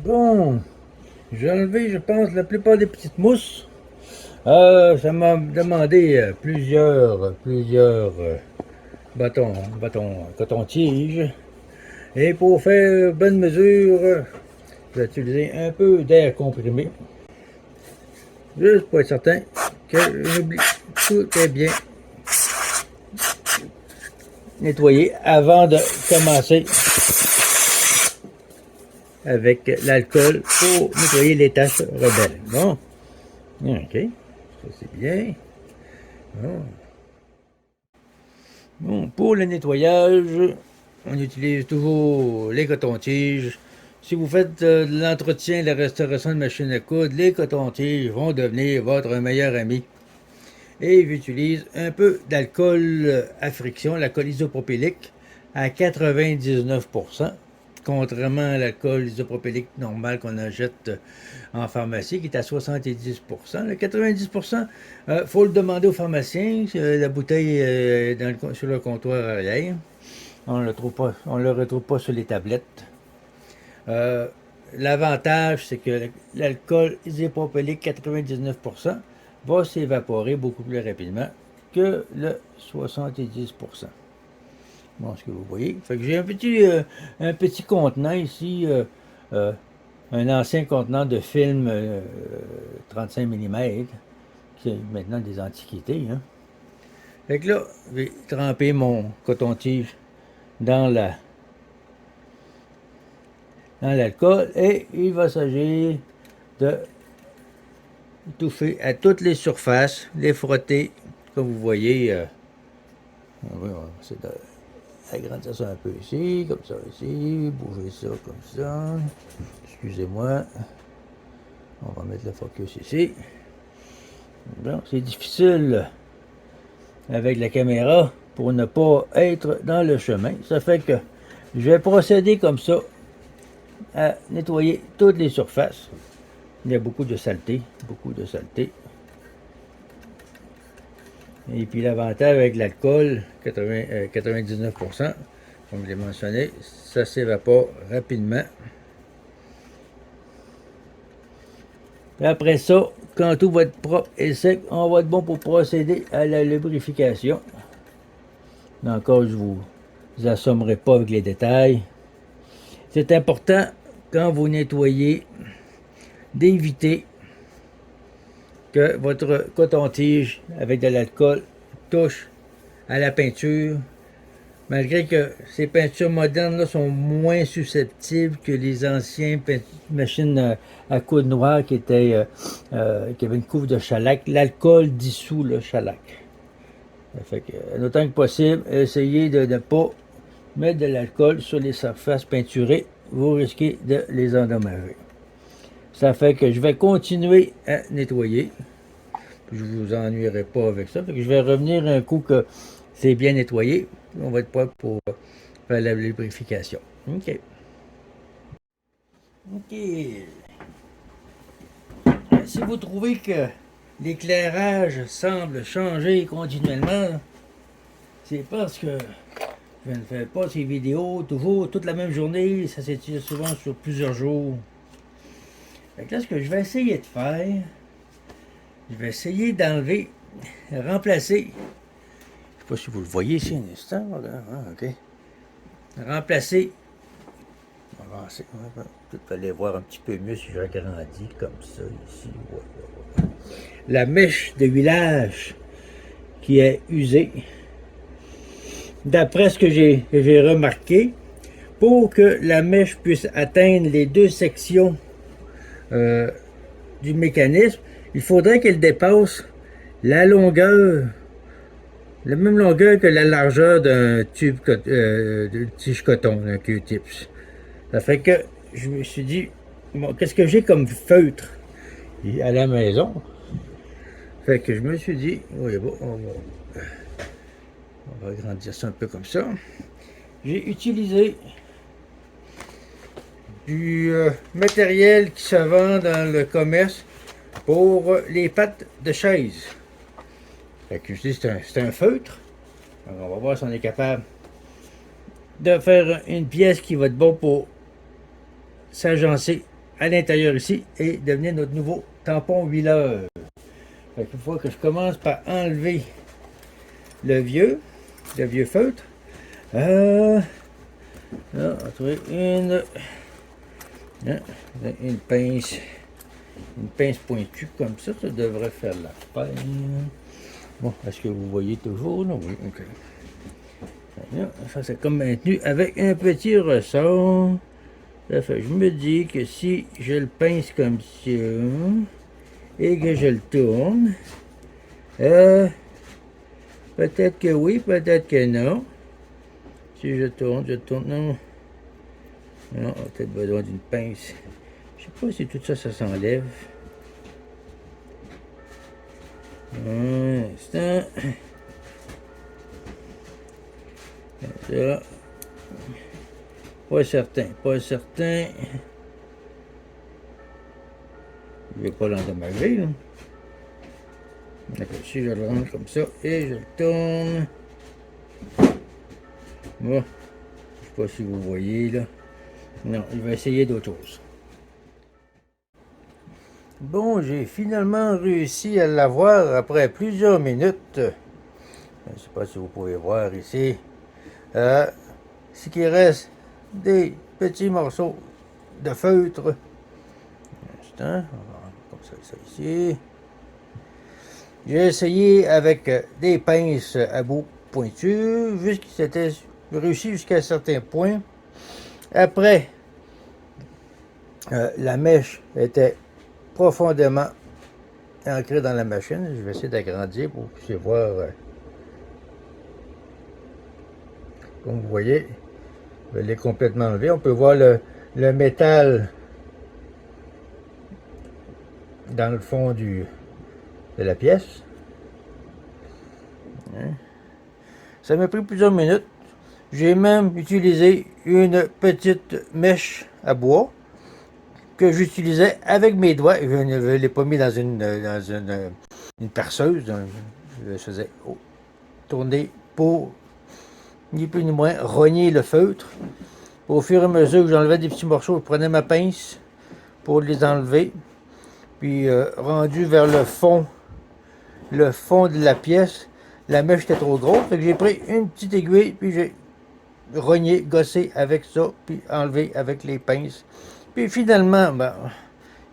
Bon, j'ai enlevé, je pense, la plupart des petites mousses. Ça m'a demandé plusieurs bâtons coton-tige. Et pour faire bonne mesure, je vais utiliser un peu d'air comprimé. Juste pour être certain que j'oublie tout est bien nettoyé avant de commencer avec l'alcool pour nettoyer les taches rebelles. Bon, ok, ça c'est bien. Bon. Bon, pour le nettoyage, on utilise toujours les cotons-tiges. Si vous faites de l'entretien et la restauration de machine à coudre, les cotons-tiges vont devenir votre meilleur ami. Et j'utilise un peu d'alcool à friction, l'alcool isopropylique, à 99%, contrairement à l'alcool isopropylique normal qu'on achète en pharmacie, qui est à 70%. Le 90%, faut le demander au pharmacien. La bouteille est sur le comptoir arrière. On ne le retrouve pas sur les tablettes. Euh, L'avantage, c'est que l'alcool isopropylique 99% va s'évaporer beaucoup plus rapidement que le 70%. Bon, ce que vous voyez. Fait que j'ai un petit contenant ici, euh, un ancien contenant de film 35 mm, qui est maintenant des antiquités. Hein. Fait que là, je vais tremper mon coton-tige dans l'alcool et il va s'agir de toucher à toutes les surfaces, les frotter, comme vous voyez. On va essayer d'agrandir ça un peu ici, comme ça ici, bouger ça comme ça. Excusez-moi. On va mettre le focus ici. Bon, c'est difficile avec la caméra pour ne pas être dans le chemin. Ça fait que je vais procéder comme ça à nettoyer toutes les surfaces. Il y a beaucoup de saleté, beaucoup de saleté. Et puis l'avantage avec l'alcool, 99%, comme je l'ai mentionné, ça s'évapore rapidement. Puis après ça, quand tout va être propre et sec, on va être bon pour procéder à la lubrification. Mais encore, je vous assommerai pas avec les détails. C'est important, quand vous nettoyez, d'éviter que votre coton-tige avec de l'alcool touche à la peinture, malgré que ces peintures modernes là, sont moins susceptibles que les anciennes machines à coudre noire qui avaient une couve de shellac. L'alcool dissout le shellac. Ça fait que, autant que possible, essayez de ne pas mettre de l'alcool sur les surfaces peinturées. Vous risquez de les endommager. Ça fait que je vais continuer à nettoyer. Je ne vous ennuierai pas avec ça. Fait que je vais revenir un coup que c'est bien nettoyé. On va être prêt pour faire la lubrification. OK. OK. Si vous trouvez que l'éclairage semble changer continuellement, c'est parce que je ne fais pas ces vidéos toujours toute la même journée. Ça s'étire souvent sur plusieurs jours. Fait que là, ce que je vais essayer de faire, je vais essayer d'enlever, remplacer. Je ne sais pas si vous le voyez ici un instant. OK. Remplacer. On va avancer. Peut-être aller voir un petit peu mieux si j'agrandis comme ça ici. Ouais. La mèche de huilage qui est usée. D'après ce que j'ai remarqué, pour que la mèche puisse atteindre les deux sections du mécanisme, il faudrait qu'elle dépasse la longueur, la même longueur que la largeur d'un tube de tige coton, d'un Q-tips. Ça fait que je me suis dit, bon, qu'est-ce que j'ai comme feutre à la maison? Fait que je me suis dit, oui, bon, on va agrandir ça un peu comme ça. J'ai utilisé du matériel qui se vend dans le commerce pour les pattes de chaise. Fait que je dis, c'est un feutre. Alors, on va voir si on est capable de faire une pièce qui va être bon pour s'agencer à l'intérieur ici et devenir notre nouveau tampon huileur. Fait qu'il faut que je commence par enlever le vieux feutre. Là, on va trouver une pince pointue comme ça devrait faire la peine. Bon, est-ce que vous voyez toujours? Non, oui, ok. Là, ça c'est comme maintenu avec un petit ressort. Ça fait, je me dis que si je le pince comme ça et que je le tourne, peut-être que oui, peut-être que non. Si je tourne, non. Non, on a peut-être besoin d'une pince. Je sais pas si tout ça, ça s'enlève. Un instant. Ça. Pas certain. Je ne vais pas l'endommager, là. D'accord, si je le rentre comme ça et je le tourne. Bon, je ne sais pas si vous voyez, là. Non, il va essayer d'autre chose. Bon, j'ai finalement réussi à l'avoir après plusieurs minutes. Je ne sais pas si vous pouvez voir ici. Ce qui reste des petits morceaux de feutre. Un instant, comme ça ici. J'ai essayé avec des pinces à bout pointu, c'était réussi jusqu'à un certain point. Après, la mèche était profondément ancrée dans la machine. Je vais essayer d'agrandir pour que vous puissiez voir. Comme vous voyez, je l'ai complètement enlevé. On peut voir le métal dans le fond de la pièce. Ça m'a pris plusieurs minutes. J'ai même utilisé une petite mèche à bois que j'utilisais avec mes doigts. Je ne l'ai pas mis dans une perceuse. Je faisais tourner pour, ni plus ni moins, rogner le feutre. Au fur et à mesure que j'enlevais des petits morceaux, je prenais ma pince pour les enlever. Puis rendu vers le fond de la pièce, la mèche était trop grosse. Fait que j'ai pris une petite aiguille, puis j'ai rogné, gossé avec ça, puis enlevé avec les pinces. Puis finalement, ben,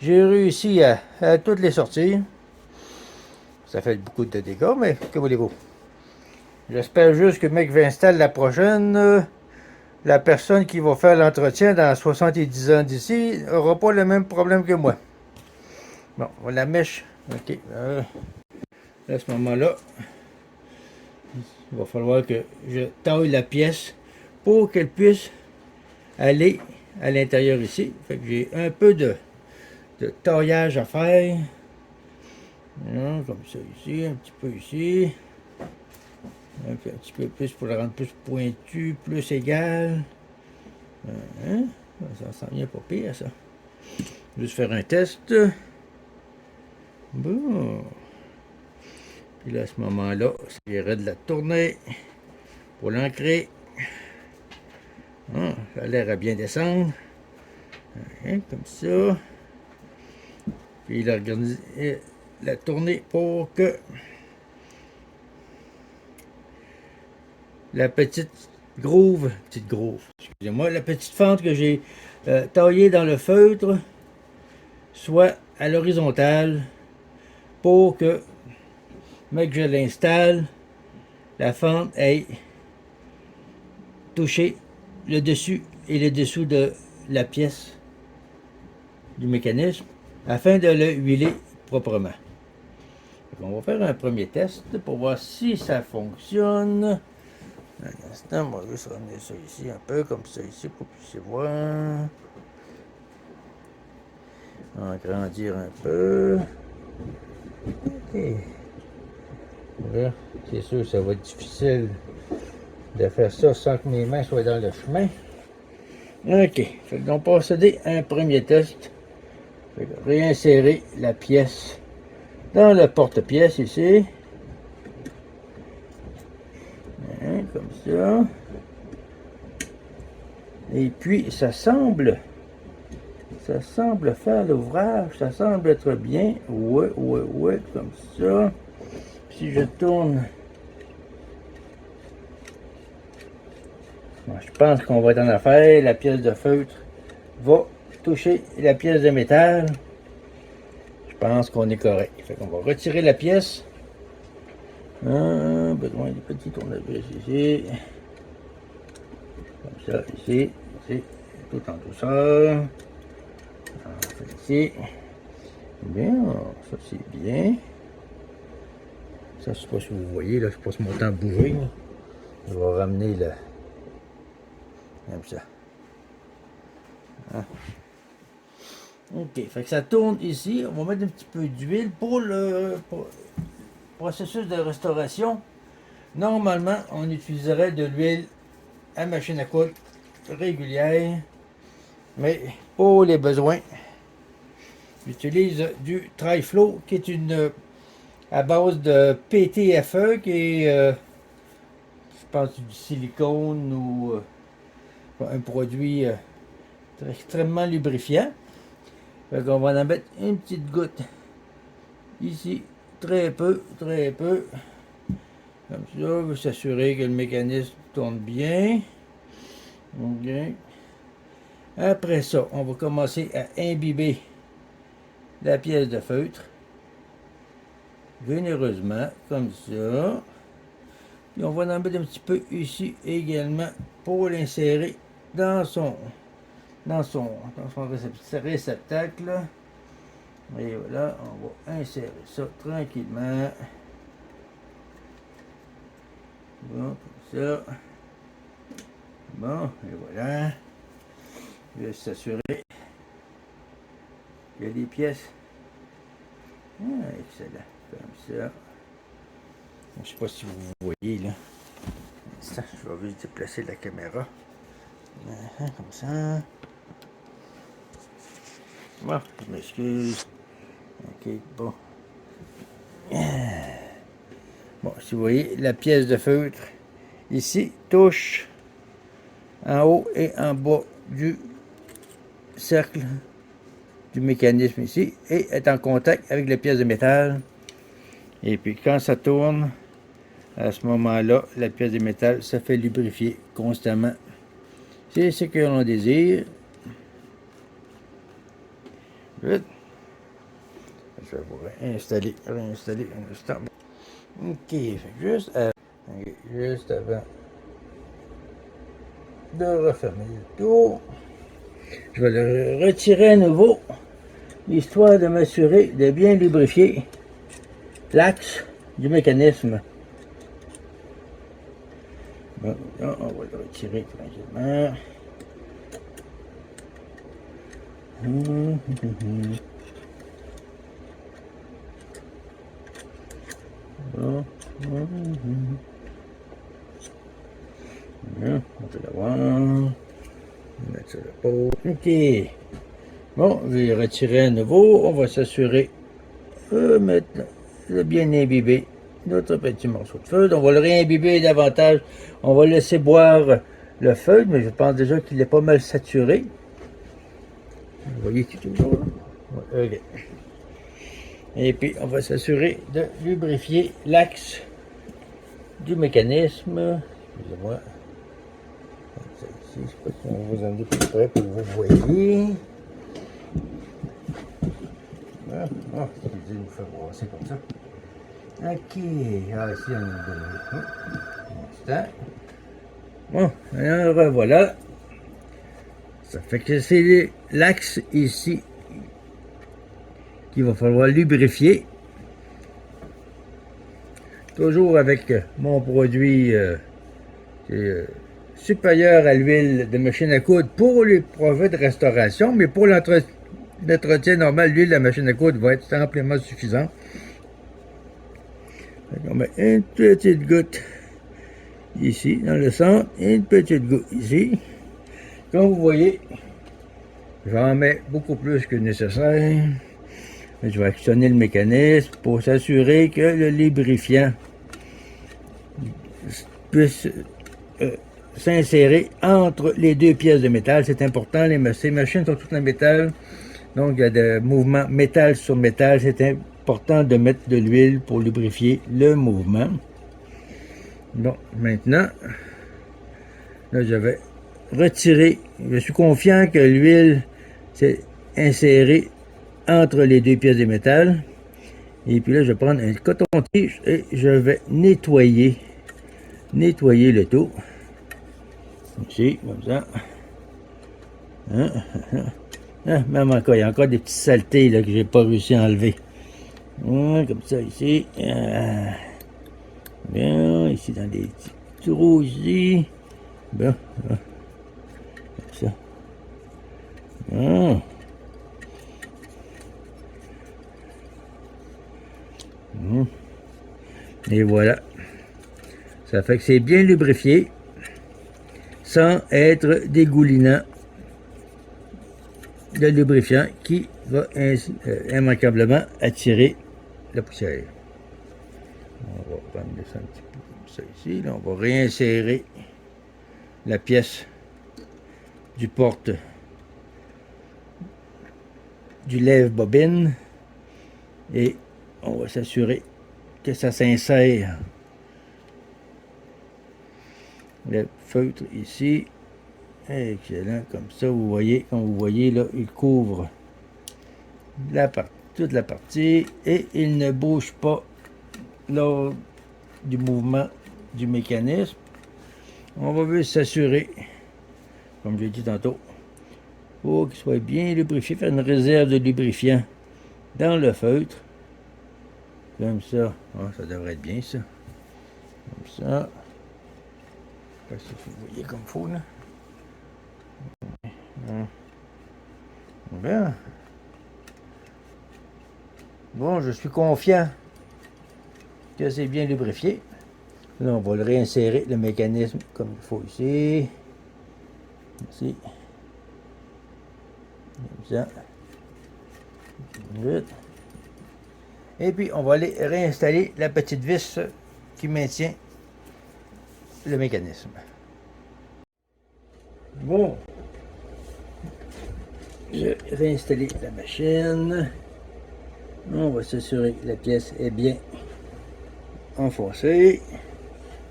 j'ai réussi à toutes les sortir. Ça fait beaucoup de dégâts, mais que voulez-vous? J'espère juste que mec va installer la prochaine. La personne qui va faire l'entretien dans 70 ans d'ici n'aura pas le même problème que moi. Bon, la mèche. OK. À ce moment-là, il va falloir que je taille la pièce pour qu'elle puisse aller à l'intérieur ici. Fait que j'ai un peu de taillage à faire. Comme ça ici, un petit peu ici. Un petit peu plus pour la rendre plus pointue, plus égale. Ça sent bien pas pire, ça. Juste faire un test. Bon. Puis là, à ce moment-là, j'irai de la tourner pour l'ancrer. Ça a l'air à bien descendre. Comme ça. Puis la tourner pour que la petite groove, excusez-moi, la petite fente que j'ai taillée dans le feutre soit à l'horizontale pour que, mais que je l'installe, la fente ait touché le dessus et le dessous de la pièce du mécanisme afin de le huiler proprement. On va faire un premier test pour voir si ça fonctionne. Un instant, on va juste ramener ça ici, un peu comme ça ici pour que vous puissiez voir. Agrandir un peu. Ok. Là, c'est sûr que ça va être difficile de faire ça sans que mes mains soient dans le chemin. Ok, fait qu'on va procéder à un premier test. Fait que réinsérer la pièce dans le porte-pièce ici. Comme ça. Et puis ça semble ça semble faire l'ouvrage, ça semble être bien. Ouais, comme ça. Si je tourne, bon, je pense qu'on va être en affaire. La pièce de feutre va toucher la pièce de métal. Je pense qu'on est correct. Fait qu'on va retirer la pièce. Besoin de petits tournevis ici. Comme ça, ici, tout en douceur. Ici. Bien, ça c'est bien. Ça, je sais pas si vous voyez, là, je passe mon temps à bouger. Là. Je vais ramener le. Comme ça. Hein? Ok, fait que ça tourne ici. On va mettre un petit peu d'huile pour le processus de restauration. Normalement, on utiliserait de l'huile à machine à coudre régulière. Mais pour les besoins, j'utilise du Tri-Flow qui est une à base de PTFE qui est, je pense, du silicone ou un produit extrêmement lubrifiant. Fait qu'on va en mettre une petite goutte ici, très peu. Comme ça, on veut s'assurer que le mécanisme tourne bien. Ok. Après ça, on va commencer à imbiber la pièce de feutre. Généreusement, comme ça. Puis on va en mettre un petit peu ici également pour l'insérer dans son réceptacle. Et voilà, on va insérer ça tranquillement. Bon, comme ça. Bon, et voilà. Je vais s'assurer qu'il y a des pièces. Ah, excellent. Comme ça. Je ne sais pas si vous voyez là. Ça, je vais juste déplacer la caméra. Comme ça. Bon, je m'excuse. Ok, bon. Bon, si vous voyez, la pièce de feutre ici touche en haut et en bas du cercle du mécanisme ici et est en contact avec la pièce de métal. Et puis quand ça tourne, à ce moment-là, la pièce de métal se fait lubrifier constamment. C'est ce que l'on désire. Vite. Je vais vous réinstaller un instant. Ok, juste avant de refermer le tout, je vais le retirer à nouveau, histoire de m'assurer de bien lubrifier l'axe du mécanisme. Bon, là, on va le retirer tranquillement. Bon. Bien, on peut l'avoir. Mettre sur le pot. Ok. Bon, je vais retirer à nouveau. On va s'assurer de mettre de bien imbiber notre petit morceau de feutre. On va le réimbiber davantage. On va laisser boire le feutre, mais je pense déjà qu'il est pas mal saturé. Vous voyez qu'il est toujours là? Ok. Et puis, on va s'assurer de lubrifier l'axe du mécanisme. Excusez-moi. Je ne sais pas si on va vous en plus près pour que vous voyez. Excusez, il nous fait brasser comme ça. Ok, ici on a un instant. Bon, alors voilà. Ça fait que c'est l'axe ici qu'il va falloir lubrifier. Toujours avec mon produit supérieur à l'huile de machine à coudre pour les projets de restauration, mais pour l'entretien normal, l'huile de la machine à coudre va être amplement suffisante. On met une petite goutte ici, dans le centre, et une petite goutte ici. Comme vous voyez, j'en mets beaucoup plus que nécessaire. Je vais actionner le mécanisme pour s'assurer que le lubrifiant puisse s'insérer entre les deux pièces de métal. C'est important, ces machines sont toutes en métal. Donc, il y a des mouvements métal sur métal. C'est important de mettre de l'huile pour lubrifier le mouvement. Bon, maintenant, là, je vais retirer. Je suis confiant que l'huile s'est insérée entre les deux pièces de métal. Et puis là, je vais prendre un coton-tige et je vais nettoyer le tout. Ici, comme ça. Même encore, il y a encore des petites saletés là, que j'ai pas réussi à enlever. Comme ça, ici. Bien, ici, dans des petits trous ici. Bien, comme ça. Et voilà. Ça fait que c'est bien lubrifié sans être dégoulinant de lubrifiant qui va immanquablement attirer la poussière. On va prendre ça un petit peu comme ça ici. Là, on va réinsérer la pièce du porte du lève-bobine et on va s'assurer que ça s'insère. Le feutre ici, excellent, comme ça, vous voyez, comme vous voyez là, il couvre toute la partie et il ne bouge pas lors du mouvement du mécanisme. On va juste s'assurer, comme je l'ai dit tantôt, pour qu'il soit bien lubrifié, faire une réserve de lubrifiant dans le feutre, comme ça. Ça devrait être bien ça, comme ça. Parce que vous voyez comme il faut, là. Bien. Bon, je suis confiant que c'est bien lubrifié. Là, on va le réinsérer, le mécanisme, comme il faut ici. Ici. Comme ça. Et puis, on va aller réinstaller la petite vis qui maintient le mécanisme. Bon, j'ai réinstallé la machine. On va s'assurer que la pièce est bien enfoncée.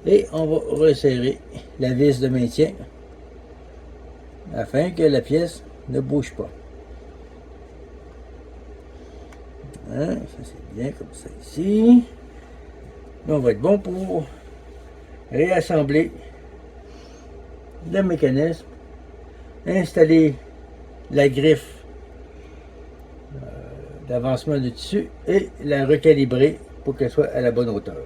Et on va resserrer la vis de maintien afin que la pièce ne bouge pas. Ça c'est bien comme ça ici. Là, on va être bon pour réassembler le mécanisme, installer la griffe d'avancement du tissu et la recalibrer pour qu'elle soit à la bonne hauteur.